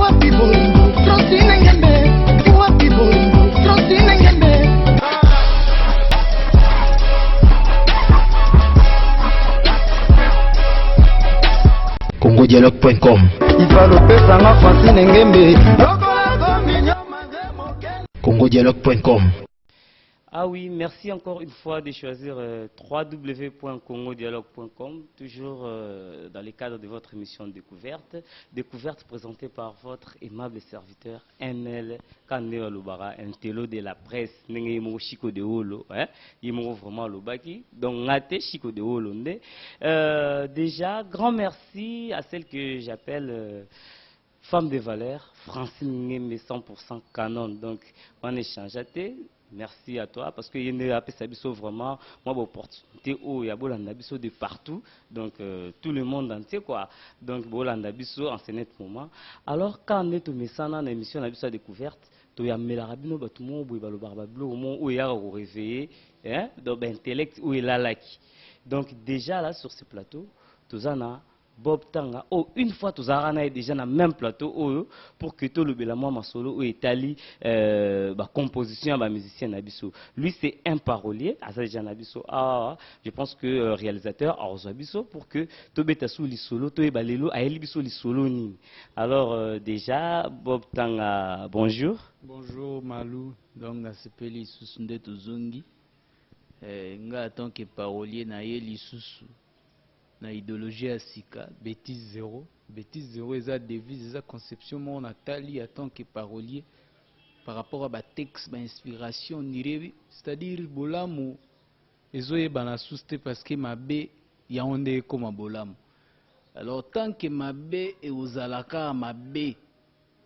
Wapi bolingo, Francine Ngembe. Wapi bolingo, Francine Ngembe. CongoDialogue.com. CongoDialogue.com. Ah oui, merci encore une fois de choisir www.congodialogue.com, toujours dans le cadre de votre émission Découverte. Découverte présentée par votre aimable serviteur ML Kandeo Lubara, un télo de la presse, Nengo Chico de Holo, il m'a vraiment le baki, donc Nate Chico de Holo. Déjà, grand merci à celle que j'appelle femme de valeur, Francine Ngembe 100% canon, donc on échange à thé. Merci à toi parce que il y a vraiment moi opportunité où il y a Bolandabiso de partout, donc tout le monde entier quoi, donc Bolandabiso en ce moment. Alors quand on est au Messana dans l'émission Nabiso découverte, tu y a Melarabino Batumo Boubalo Barbablo au moment où il y a réveillé, hein, donc intellect où il a laki. Donc déjà là sur ce plateau, tu en as Bob Tanga, oh, une fois tous arana déjà dans le même plateau oh, pour que tout le belamo ma solo ou Italie composition ba musicien nabiso. Lui c'est un parolier, déjà nabiso. Ah, je pense que réalisateur Arzabiso pour que to beta sou li solo to e balelo a elibiso li solo ni. Alors déjà Bob Tanga, bonjour. Bonjour Malou, donc na sepeli susu ndeto zongi. Nga tant que parolier na yeli susu. Na idéologie à Sika, bêtise zéro est la devise, la conception mon Nathalie en tant que parolier par rapport à ma texte, ma inspiration, c'est-à-dire bolamu ezoye bana souste parce que ma bé ya onde comme bolamu. Alors tant que ma bé et ozalaka ma bé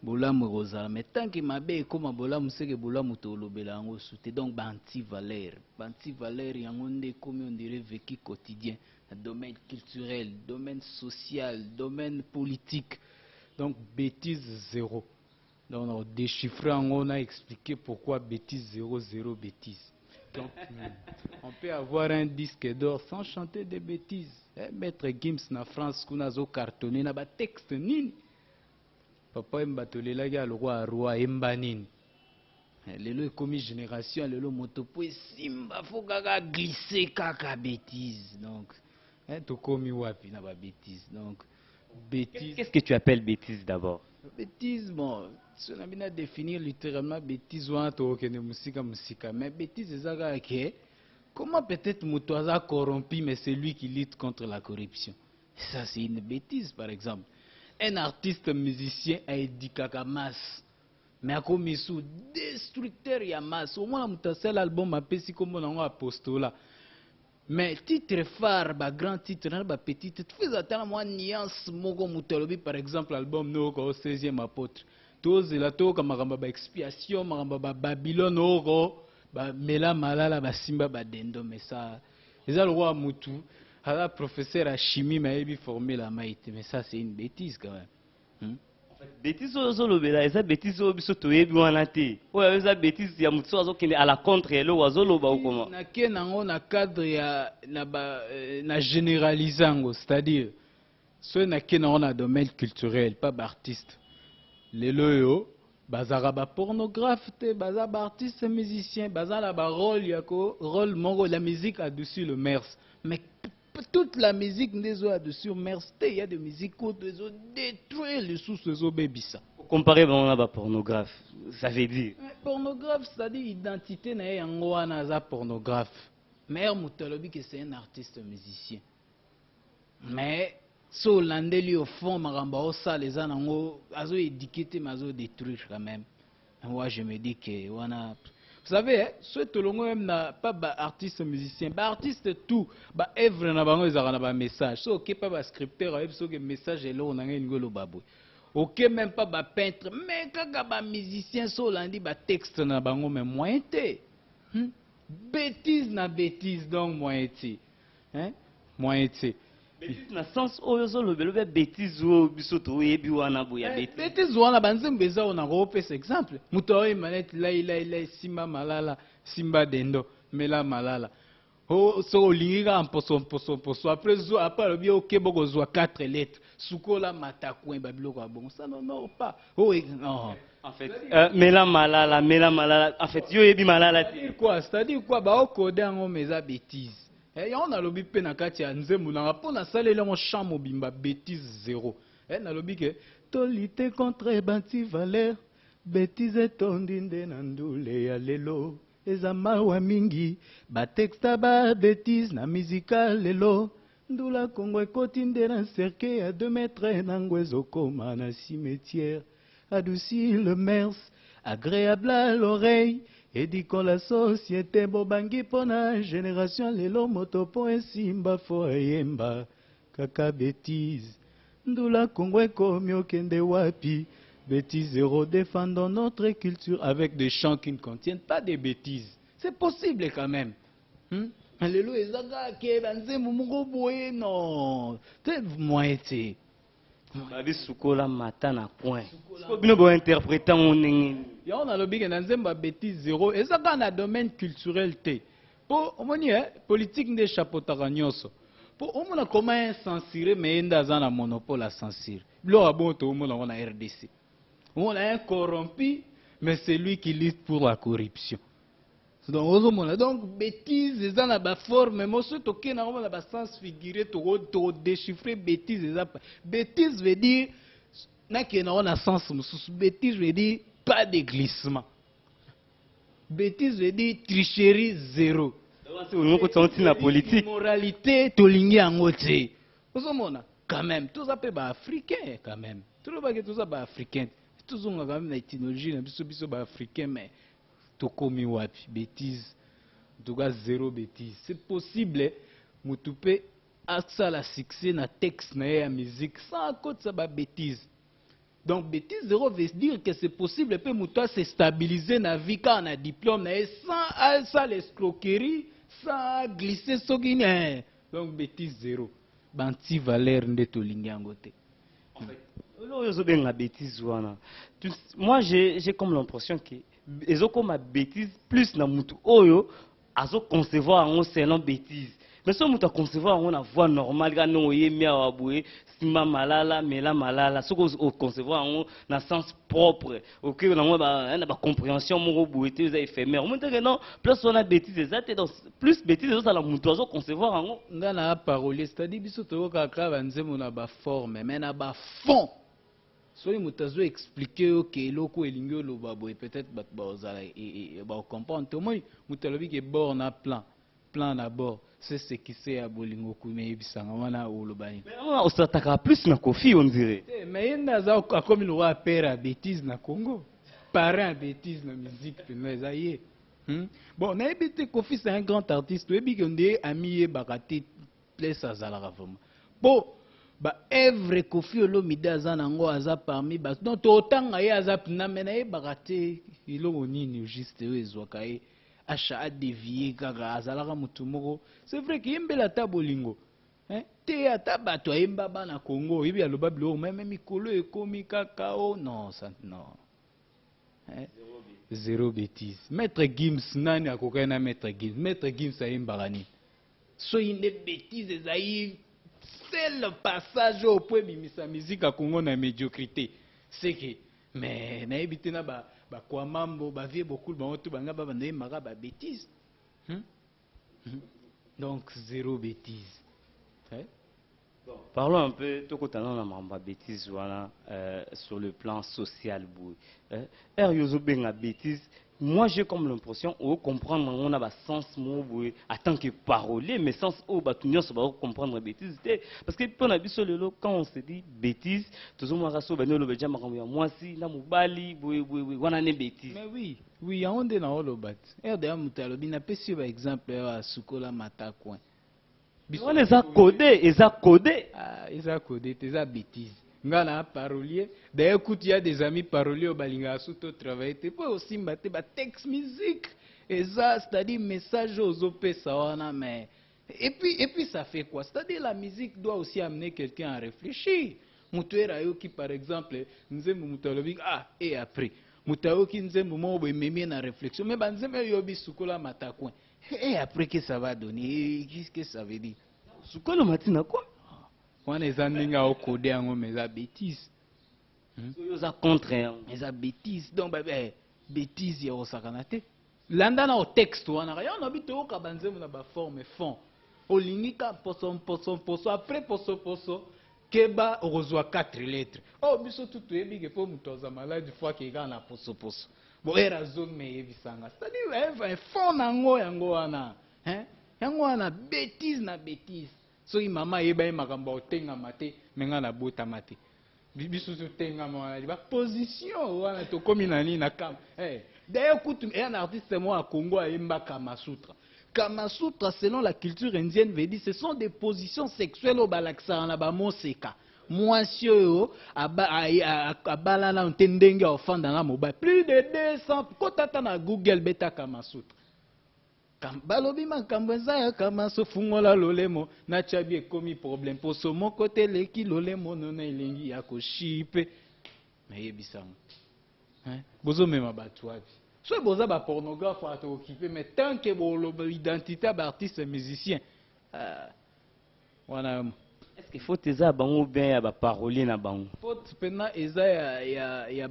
bolamu rozala, mais tant que ma bé comme bolamu c'est que bolamu to lobela ngo souté donc banti valeur ya onde comme on dirait vécu quotidien. Domaine culturel, domaine social, domaine politique. Donc, bêtise zéro. Donc, on a déchiffré, on a expliqué pourquoi bêtise zéro, zéro bêtise. Donc, on peut avoir un disque d'or sans chanter des bêtises. Maître Gims na France, qu'on a cartonné, na ba texte nini. Papa Mbatole la ga le roi Mbanini. Lelo commis génération, lelo motopo simba faut gaga glisser kaka bêtise. Donc, donc, bêtise. Qu'est-ce que tu appelles bêtise d'abord? Bêtise, bon, si on a bien définir littéralement bêtise, mais bêtise, c'est comment peut-être Moutoisa corrompu, mais c'est lui qui lutte contre la corruption. Ça, c'est une bêtise, par exemple. Un artiste musicien a éduqué à masse. Mais à comme sous destructeur ya masse. Au moins, Moutoisa l'album a pési comme on a apostolat. Mais titre phare, grand titre, petit titre, fais attendre moi nuance mogo mutolobi par exemple album no ko 16e apôtre. Tous la to comme maramba expiation, maramba Babylone oro, ba mela malala ba simba ba dendo mais ça les a le roi mutu, ala professeur à chimie m'a ébi formé la maïté mais ça c'est une bêtise quand même. Bêtise aux lobela, eza bêtise au biso toyebi wana te. Oya eza bêtise ya mutu azokende à la contre elo wazoloba ou comment? Na kenango na cadre ya na généralisant, c'est-à-dire ceux na kenango na domaine culturel, pas d'artiste. Les loyo bazara ba pornographe te, bazara ba artiste musicien, bazara ba rôle yako, rôle mongo la musique a dessus le mers. Mais toute la musique n'est pas dessus mers, il y a des musiques qui ont détruit les sources de bébisa. Comparer à la pornographe, ça veut dire pornographe, c'est-à-dire identité na yango wana za pornographe. Mais Moutalobi que c'est un artiste musicien. Mais so landeli au fond maramba osa les anango azo étiqueté mazo détruire quand même. Moi je me dis que wana vous savez, ce tolongo même n'a pas artiste musicien, artiste tout, œuvre na bango ezara na ba message. So ok pas ba scripteur, so que message est là on a ngolo babou. Ok même pas ba peintre, mais kaka ba musicien so landi ba texte na bango mais moyen té. Bêtise na bêtise donc moyen té. Hein? Moyen té. Bêtise na sens oyo lo belo bêtise o bisoto yebi wana boya bêtise. Bêtise wana banzembe za on a repé cet exemple. Muto manette la simba malala, simba dendo, mela malala. Oh, so linga en poso. Après, le bien, ok, bon, 4 lettres. Sukola matakouin, babilo, bon. Ça, non, pas. Oh, non. En fait, Mela Malala. En fait, yo ebi Malala. C'est-à-dire quoi? C'est-à-dire quoi? Bah, au code, on met ça bêtise. Et on a lobby penakati à Nzemu, on a pour la salle, on chambre bimba, bêtise 0. Et on a lobby que, tolité contre banti valeur, bêtise tondinde nandoule ya lelo. Ezama wa mingi, ba texta ba bêtise na musical lelo. Ndula Congo ekotinde na cercle à 2 mètres nangwezo koma na cimetière. Adoucir le mers, agréable à l'oreille. Et dit qu'on la société bobangi pona génération lelo motopo esimba fo yemba kaka bêtise. Ndula Congo ekomi okende wapi? Bêtises zéro, défendons notre culture avec des chants qui ne contiennent pas des bêtises. C'est possible quand même. Alléluia, Ezaga, Kebanze, Mumungo Boé, non. C'est moins été. Babi Sukola Matana Point. Bino bo interprétant on est. Ya on a le big Nzemba bêtise zéro. Ezaga na domaine culturel té. Pour on dit politique des chapeaux taranyoso. Pour on a comment censurer mais dans un monopole à censurer. Lo abon to on a RDC. On a un corrompu, mais c'est lui qui lutte pour la corruption. Donc, bêtises, c'est dans la forme, mais moi, ce qui est dans le sens figuré, tu déchiffrer bêtises. Bêtises veut dire, dans le sens, bêtises veut dire pas de glissement. Bêtises veut dire tricherie zéro. Politique. Moralité, tu lignes en haut. Quand même, tout ça peut être africain, quand même. Tout ça peut être africain. Tout ça, quand même, l'étymologie, africain, mais tout comme wapi, bêtise, en tout cas zéro bêtise. C'est possible, mais tu peux avoir la succès dans le texte, dans la musique, sans cause ça bêtise. Donc, bêtise zéro veut dire que c'est possible, puis tu se stabiliser dans la vie quand on a diplôme, sans l'escroquerie, sans glisser ce qui n'est. Donc, bêtise zéro. Banti valeur de tout l'ingangote. En fait, moi j'ai comme l'impression que ils ont comme bêtise plus na mutu oyo azo concevoir en selon bêtise. Mais si on a concevoir on a voix normale quand on y met à abouer simba malala mela malala ce qu'on concevoir on na sens propre OK on a ba compréhension mon bouete les éphémère on dit non plus on a bêtise exacte donc plus bêtise ça la mutu azo concevoir on ngana parole c'est-à-dire biso to ka kabanze mon ba forme mais na ba fond. Soit il m'a expliqué que l'oko est lingo le babo et peut-être bah comprendre tout le monde m'a dit que bord na plan d'abord c'est ce qui c'est à bolingo mais bisanga wana ou le bani mais on s'attaque plus na Kofi on dirait mais il n'a pas comme le roi père à bêtise na Congo parent bêtise na musique mais ça y est bon na ebité Kofi c'est un grand artiste et puis on dit ami bakati place à Zalara vraiment bon ba evre Kofi Olomide aza nango aza parmi ba donc otanga ye aza pina mena ye bakate ilongo nini juste ezwaka ye acha dévier kaka azalaka mutu moko c'est vrai que yembela ta bolingo te ata bato ayemba bana Congo yebi aloba bilo même mikolo ekomi kaka o non ça non zéro bêtise. Maître Gims nani akoka na Maître Gims ayembaka nini so ine bêtise ezai. C'est le passage au point de sa musique à Congo na médiocrité. C'est que, mais na évité na ba quoi mambo ba vie beaucoup ba tout banga ba na mara ba bêtise. Donc zéro bêtise. Bon, parlons un peu tout côté na mamba bêtise voilà sur le plan social boui. Yozo benga bêtise. Moi, j'ai comme l'impression de comprendre on a un sens en tant que parolier, mais sens où on va comprendre la bêtise. Parce que quand on se dit bêtise, tout le monde a dit moi si, na mubali, on a une bêtise. Mais oui, on est dans le bat. Et d'ailleurs, on a pas par exemple à Sukola Matakouin. On les a codés, ils ont codé. Ils ont codé, ils ont bêtise. Ngana parolier d'ailleurs écoute il y a des amis paroliers au balinga surtout travailler tu peux aussi battre texte musique et ça c'est-à-dire message aux op ça wana mais et puis ça fait quoi c'est-à-dire la musique doit aussi amener quelqu'un à réfléchir mutuera yo qui par exemple nzembo mutalobi et après mutayo ki nzembo mo be memi na réflexion mais banzembo yo bi Sukola Matakouin Et après, qu'est-ce que ça va donner? Qu'est-ce que ça veut dire? C'est quoi le matin quoi? On est en train de coder en mais ça bêtise. Ils ont contre. Mais ça bêtise. Donc, bêtise, il y a au sakanate. L'andana au texte, on a rien, on habite au cabanze, on a ba forme fond. Au linika, poso, après poso, keba, on reçoit 4 lettres. Oh, biso tout est big et pour moutoza malade, une fois qu'il y a un poso. Bon, et la zone, mais il c'est-à-dire, un fond yango ana. Yango ana bêtise na bêtise. So, maman, eba, makamba, otenga mate, menga na bota mate. Biso tenga mwana, ba position, wana, to komi nani na kam. D'ailleurs, écoute, un artiste moi à Congo a Imba Kamasutra. Kamasutra, selon la culture indienne, veut dire ce sont des positions sexuelles au balaksa en abamo seka. Moi, si à balana on tendenge au fond dans la mobile. Plus de 200, quand tu as Google beta Kamasutra. Balobi makambwenza ya kamaso fungola lolemo na chabi komi problème pour ce mon côté leki lolemo nona elengi ya ko shipe. Mais yebisango. Bozo mema batwabi. Soit boza ba pornographe à t'occuper, mais tant que l'identité d'artiste musicien, voilà. Est-ce qu'il faut tes abans ou bien ya ba parolier na bango? Faut pena eza ya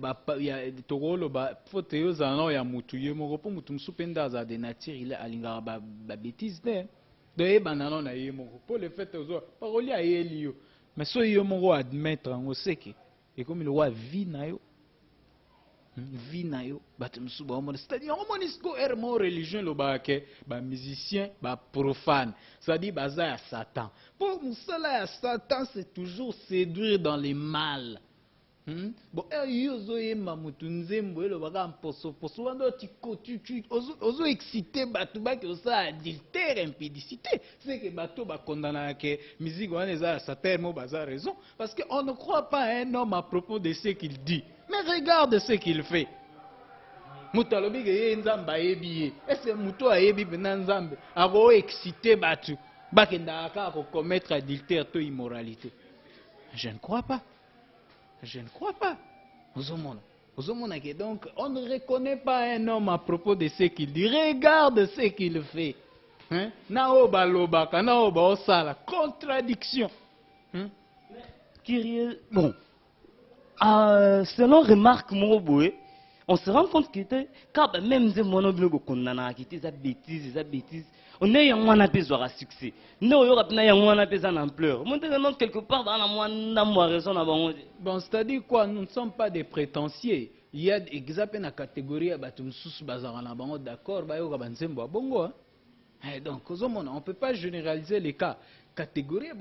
togolo ba faut te yoza no ya mutu ye moko po mutu msupenda za de nature il alinga ba bêtise ne. De banano na ye moko pour le fait ozo parolier a elio. Mais so yo moko admettre ngo seke et comme le roi vie na yo. Vinayo batumsuba omone c'est-à-dire omone isko ermo religion lo ba ke ba musicien ba profane c'est-à-dire baza ya Satan pour musala ya Satan c'est toujours séduire dans les mal. Bon yozo yema mutu nzembo lo baka mposo wando tu ozo excité batu ba ke osa adultère impudicité c'est que bato ba condamna ke musique wana za Satan mo baza raison parce que on ne croit pas à un homme à propos de ce qu'il dit. Mais regarde ce qu'il fait. Moutalobi ge nzamba yebi. Est-ce muto ayebi bena nzambe avo excité batu bakenda aka ko commettre adultère to immoralité. Je ne crois pas. Je ne crois pas. Ozomona que donc on ne reconnaît pas un homme à propos de ce qu'il dit. Regarde ce qu'il fait. Na oba lobaka na oba osala contradiction. Bon. Selon remarque Moroboué, on se rend compte que quand même des monoblogs condamnés, qui étaient des bêtises, on est un besoin de succès. Nous, on a besoin d'ampleur. Maintenant, quelque part, dans la moindre raison, bon, c'est-à-dire quoi? Nous ne sommes pas des prétentieux. Il y a exactement la catégorie d'accord, donc, on ne peut pas généraliser les cas. Catégorie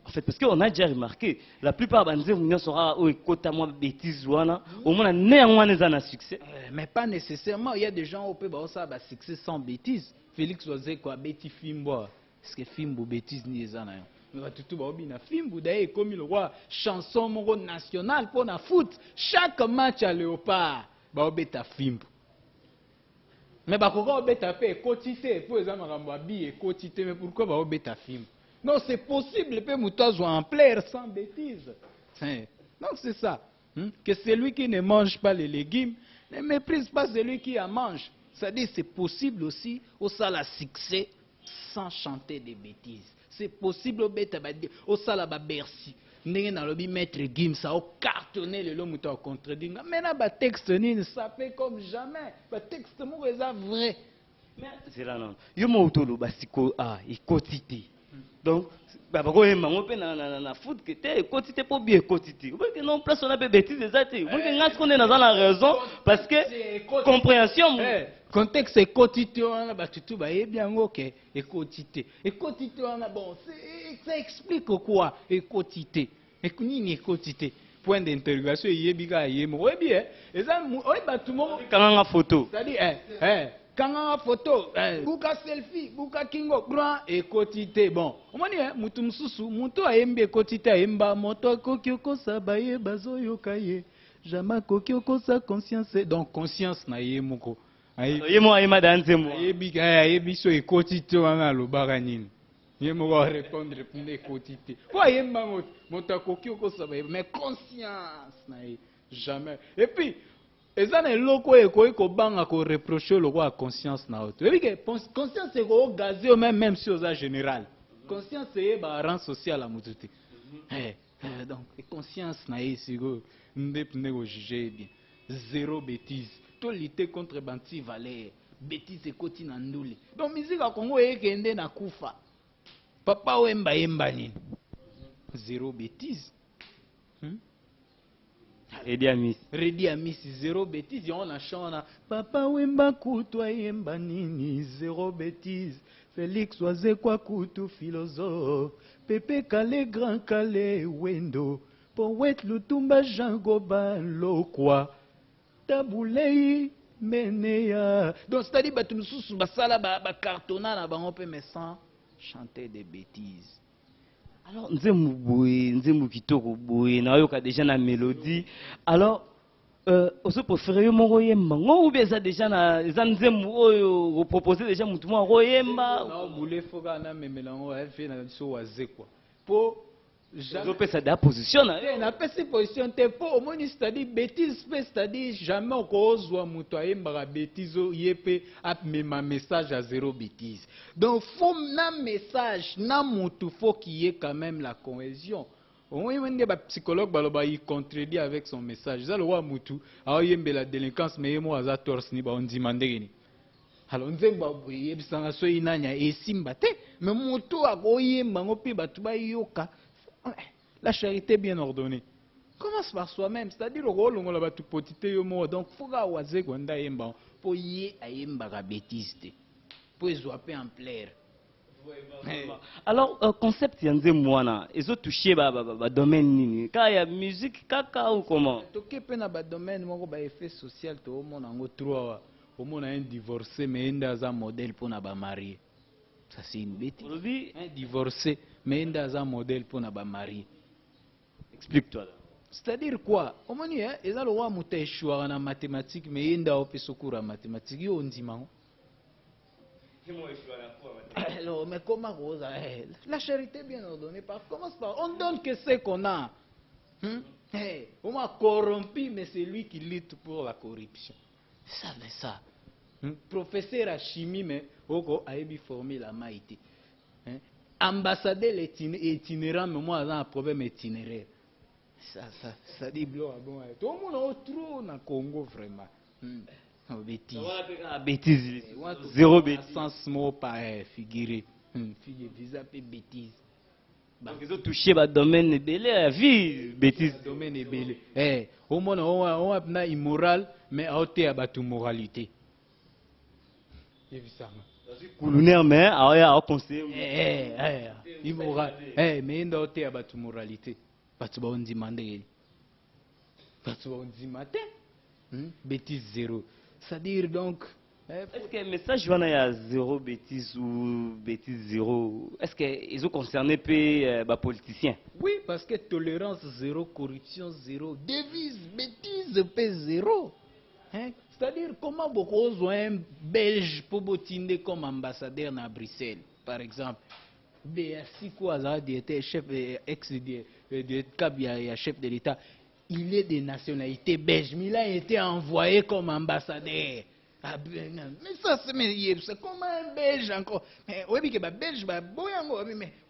en fait, parce qu'on a déjà remarqué, la plupart des gens sera au côté moi bêtises au moins néanmoins un succès. Mais pas nécessairement. Il y a des gens au peut ça ba succès sans bêtises. Félix Oze quoi bêtis fimbo. Est-ce que fimbo bêtises ni ezana yo? Mais va tout ba obina fimbo d'ailleurs comme le roi chanson moro national pour na foot. Chaque match à Léopard ba obeta fimbo. Mais ba ko obeta pe quotité pour exemple ngamba bi quotité mais pourquoi ba obeta fimbo? Non, c'est possible, peut moutoise en plaire sans bêtises. Donc c'est ça. Que celui qui ne mange pas les légumes ne méprise pas celui qui en mange. C'est-à-dire c'est possible aussi au sala succès sans chanter des bêtises. C'est possible au sala Bercy. N'est dans le maître Gim ça a cartonné le long mouton contredit. Mais là ba texte ni ça fait comme jamais. Ba texte mo est vrai. C'est là non. Yo mo utolo basiko et quotité. Donc, na foot que t'es quotité pour bien quotité. Que non place on a des bêtises des athées. On est dans la raison parce que compréhension. Contexte c'est quotité on a battu tout bah bien ok et quotité. Et quotité on a bon ça explique quoi et quotité. Et ni quotité. Point d'interrogation yebiga yemo. Oui bien. Et ça oui battu mo quand photo. C'est-à-dire quand photo, buka selfie, buka kingo, grand et quotité. Bon, on m'a dit, mutu msusu, mutu aembe quotité aemba, moto kokyoko sabaye bazo yokaye, jama kokyoko sa conscience. Donc conscience na yemoko. Yemo aema danzemo. Yebi so e quotité wana lo baranine. Yemo va répondre quotité. Quoi yemba moto kokyoko sabaye, mais conscience na jamais. Et puis eza na eloko ekoki kobanga koreproche lokwa ya conscience na yo te oyebi ke conscience ekogaze yo même si oza général conscience eyeba rang social ya motu te donc conscience na ye sikoyo nde kojuge ye bien zéro bêtise tolite contre banti valeur bêtise ekoti na ndule donc musique ya Congo ekende na kufa papa wemba yemba nini zéro bêtise Redi Amis zéro bêtise on a chanté papa wemba kutwa yemba nini zéro bêtise Félix Oise kwa kutu philosophe Pepe Kale Grand Kale Wendo Poète Lutumba Jean Goba Lokwa Tabulei Menea donc c'est-à-dire batu mususu basala ba cartonna na bango pe mais sans chanter des bêtises. Alors nzembo boye nzembo kitoko boye na yoka déjà na mélodie alors oso préféré yo moko yemba ngo ou bien ça déjà na za nzembo oyo proposer déjà mutu mo yemba na bule foka na memelango elle fait na so waze quoi po jamais pesa da position na pesa position te po au moins c'est-à-dire bêtise c'est-à-dire jamais okozwa mutu ayembaka bêtise yepe apmema message à zéro bêtise donc faut na message na mutu faut qu'il y ait quand même la cohésion au moins on ba psychologue baloba il contredit avec son message ça le roi mutu ayembe la délinquance mais yemo aza torse ni ba on demande ni alors nzemba boye bisanga so inanya esimba te mais mutu akoyemba ngopi batu ba yoka. La charité bien ordonnée commence par soi-même, c'est-à-dire le rôle on l'a tout potité au mot donc faut que waze gonda yemba pour y ayemba ga bêtise pour zoaper en plaire. Alors concept yanze mwana ezo toucher ba domaine nini ka ya musique kaka ou comment toke pe na ba domaine moko ba effet social to mona ngo trois au mona un divorcé mais nda za modèle pour na ba marié. Ça c'est une bêtise. Un divorcé, mais il a un modèle pour ne pas marier. Explique-toi. C'est-à-dire quoi? Au moins, il y a le roi qui a échoué en mathématiques, mais il a fait secours en mathématiques. Il dit alors, mais comment la charité bien ordonnée commence par on donne que ce qu'on a. On m'a corrompu, mais c'est lui qui lutte pour la corruption. Ça, mais ça. Professeur à chimie, mais oko aébi formé la maïté. Ambassadeur itinérant, mais moi j'ai un problème itinéraire. Ça dit blo bon. Tout le monde est trop dans Congo vraiment. Bêtise. Bêtise. Zéro bêtise. Sens mot pas figuré. Figure visa pe bêtise. Donc ils ont touché le domaine belé la vie bêtise. Domaine belé. Au monde on a immoral, mais à côté à batu moralité. Coulonaire mais a conseillé immoral mais nda ote ya batu moralité batu ba ondimande batu ba ondimate bêtise zéro c'est-à-dire donc est-ce que le message wana ya zéro bêtise ou bêtise zéro est-ce que ils ont concerné pe ba politiciens oui parce que tolérance zéro corruption zéro devise bêtise pe zéro c'est-à-dire, comment beaucoup un Belge pour botiner comme ambassadeur à Bruxelles, par exemple. Béassi Kouazadi était chef chef de l'État. Il est de nationalité belge, mais il a été envoyé comme ambassadeur. Mais ça, c'est comment un Belge encore? Mais oui, Belge, mais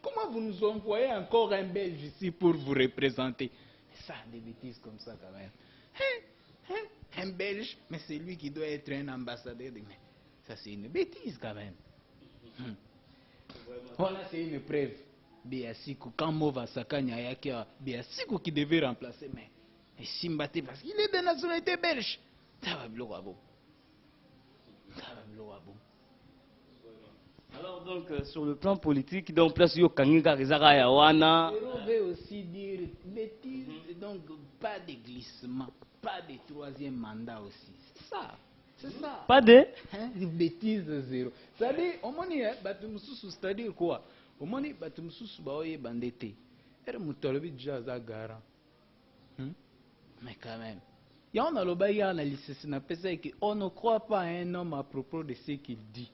comment vous nous envoyez encore un Belge ici pour vous représenter? Ça, des bêtises comme ça quand même. Un Belge, mais c'est lui qui doit être un ambassadeur. Mais ça, c'est une bêtise quand même. Voilà, c'est une preuve. Béasikou, quand Mova Sakanya Yakia, Béasikou qui devait remplacer, mais Simbate parce qu'il est de nationalité belge. Ça va bloquer à bon. Ça va bloquer à bon. Alors donc sur le plan politique, donc place yo Kanginga Rizara Yawana. Je vais aussi dire bêtise, donc pas de glissement. Pas de troisième mandat aussi. C'est ça. C'est ça. Pas de bêtise zéro. C'est-à-dire, au moins, c'est-à-dire quoi? Au moins, Batumsusu Baoye Bandete. Et le Moutalobi déjà Zagara. Mais quand même. Il y a un analyse, on ne croit pas à un homme à propos de ce qu'il dit.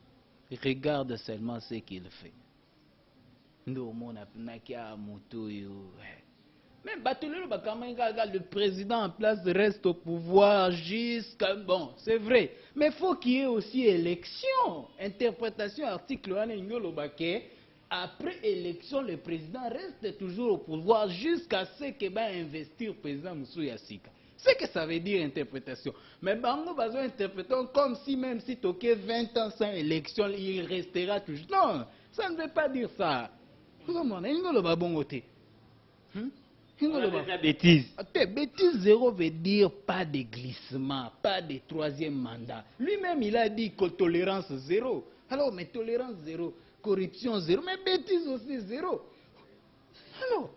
Il regarde seulement ce qu'il fait. Nous, on a moto. Même Batulelo Bakamenga, le président en place reste au pouvoir jusqu'à... Bon, c'est vrai. Mais il faut qu'il y ait aussi élection. Interprétation article 1 Ingolo Baké. Après élection, le président reste toujours au pouvoir jusqu'à ce qu'il va investir le président Moussou Yassika. C'est que ça veut dire interprétation. Mais Bango Bazo interprétons comme si même si toqué 20 ans sans élection, il restera toujours. Non, ça ne veut pas dire ça. Vous comprenez? Ingolo Babongote. Bêtise. Bêtise zéro veut dire pas de glissement, pas de troisième mandat. Lui-même, il a dit que tolérance zéro. Alors, mais tolérance zéro, corruption zéro, mais bêtise aussi zéro. Alors.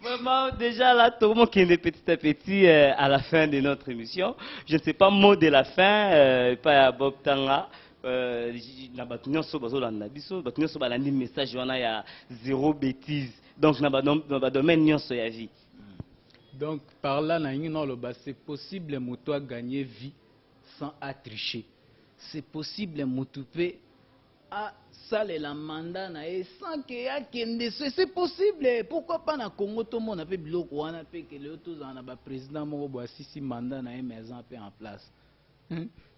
Vraiment, déjà là, tout le monde qui est petit à petit à la fin de notre émission. Je ne sais pas, mot de la fin, pas à Bob Tanga. Na batunyo so bazolanda biso batunyo so balandi message wana ya zéro bêtise donc na ba domaine nyonso ya vie. Donc par là c'est possible moto a gagner vie sans tricher. C'est possible moto peut a saler la mandat na sans que ya kende c'est possible. Pourquoi pas na Congo tout le monde a fait biloko wana pe que le tous en ba président moko bo asisi mandat na maison pe en place.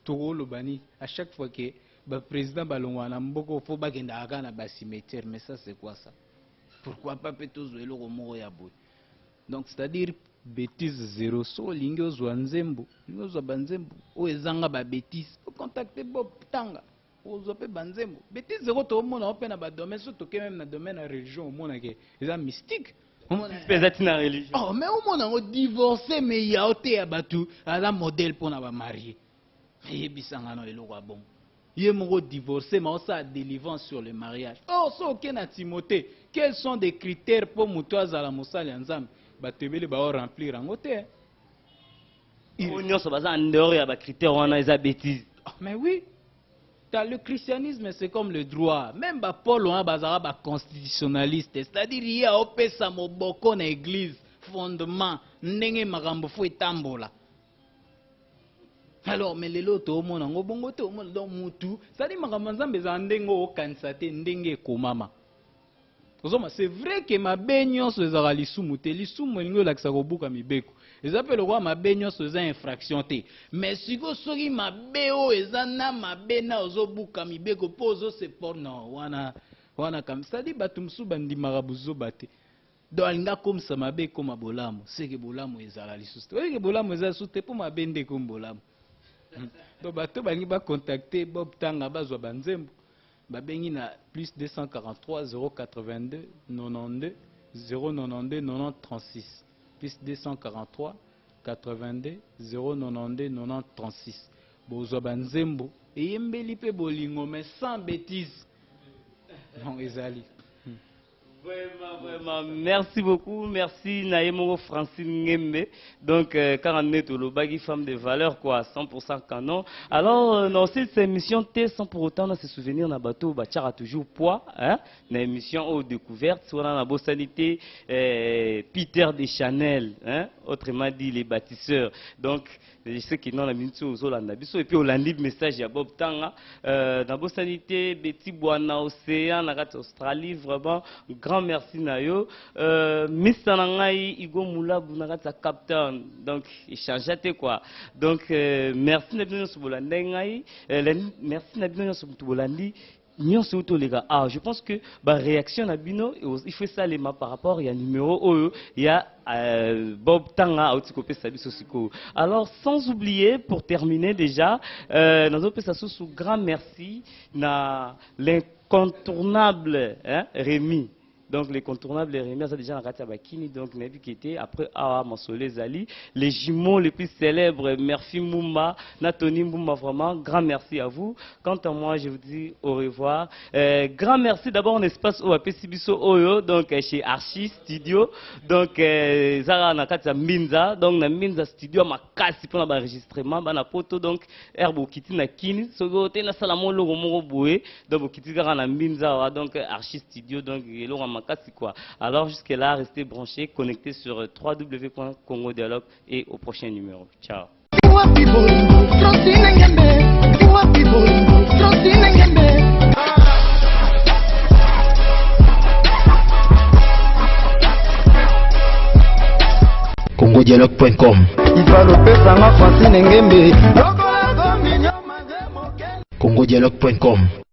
Toro Lobani, à chaque fois que le président Balongwana Mboko faut pas qu'il y ait un cimetière, mais ça c'est quoi ça? Pourquoi pas peut-être jouer le romo ya boy? Donc c'est-à-dire bêtise zéro, so lingo zwanzembo, lingo zwanzembo, o ezanga ba bêtise, faut contacter Bob Tanga, o zope banzembo. Bêtise zéro tout le monde a open na ba domaine, surtout que même na domaine la région, au monde que c'est mystique. Pesati na religion. Oh mais au monde on divorcé mais ya oté abatu, ala modèle pour na ba marier. Il est divorcé, mais on a délivrance sur le mariage. Oh, ça, ok, na Timothée. Quels sont les critères pour Moutouaz à la Moussa Lianzam? Batebele va remplir en côté. Mais oui, le christianisme, c'est comme le droit. Même Paul, on a constitutionnaliste. C'est-à-dire, il y a un peu de moboko dans l'église, fondement, n'enge marambo fou et tambola. Alors, mais les lots au monde, on bongo au monde dans mutu. Ça dit magamanza bezandengo kansate ndenge komama. C'est vrai que ma baignon se zara lisumu te lisumu lingo laksa kobuka mibeko. Les appelle le roi ma baignon se za infraction te. Mais si go sori ma beo ezana ma bena ozobuka mibeko pozo se porno wana comme ça dit batumsu bandi marabuzo bate. Donc alinga comme ça ma be comme bolamo. C'est que bolamo ezala lisusu. Oui que bolamo ezala sute pour ma bende comme bolamo. Donc bato bangi ba contacter Bob Tanga bazwa banzembo babengi na plus 243 082 92 092 90 36 plus 243 82 092 90 36 bozwa banzembo eyembeli pe bolingo mais sans bêtise non ezali. Vraiment, merci beaucoup, merci Naïmo Francine Ngembe. Donc, quand on est au Lobagi, femme de valeur, quoi, 100% canon. Alors, dans cette émission, sans pour autant se souvenir, na bateau, a toujours poids, hein, na émission aux découvertes, soit dans la bosanité, Peter Deschanel, hein, autrement dit les bâtisseurs. Donc, je sais qu'ils n'ont la minute aux Hollandais. Et puis, Hollandi, message à Bob Tanga, dans la bosanité, Betty Boana, Océan, Australie, vraiment, grand merci Nayo. Mr. Nangai, Igo Moula, Bunagata Captain. Donc, échangeate quoi. Donc, merci Nabino Soubolandai. Merci Nabino Soubolandi. Ah, je pense que la réaction Nabino, il faut ça les mains par rapport, il y a un numéro, il y a Bob Tanga, alors, sans oublier, pour terminer déjà, nous avons sous grand merci à l'incontournable Rémi. Donc, les contournables, les ça déjà dans Bakini, donc Nabi qui était après Awa Mansolé Zali, les jumeaux les plus célèbres, Murphy Mouma, Natoni Mouma, vraiment, grand merci à vous. Quant à moi, je vous dis au revoir. Grand merci d'abord en espace au Sibiso Oyo, donc chez Archie Studio, donc Zara Nakata Minza, donc na Minza Studio, ma casse pour l'enregistrement, na poto, donc Herbo Kiti na Kini, Sogote na Salamo Logo Moro Boué, donc Kiti Zara na Minza, donc Archie Studio, donc quoi. Alors jusque-là, restez branchés, connectés sur www.congodialogue et au prochain numéro. Ciao. congodialogue.com. ivalopesanga Francine Ngembe congodialogue.com.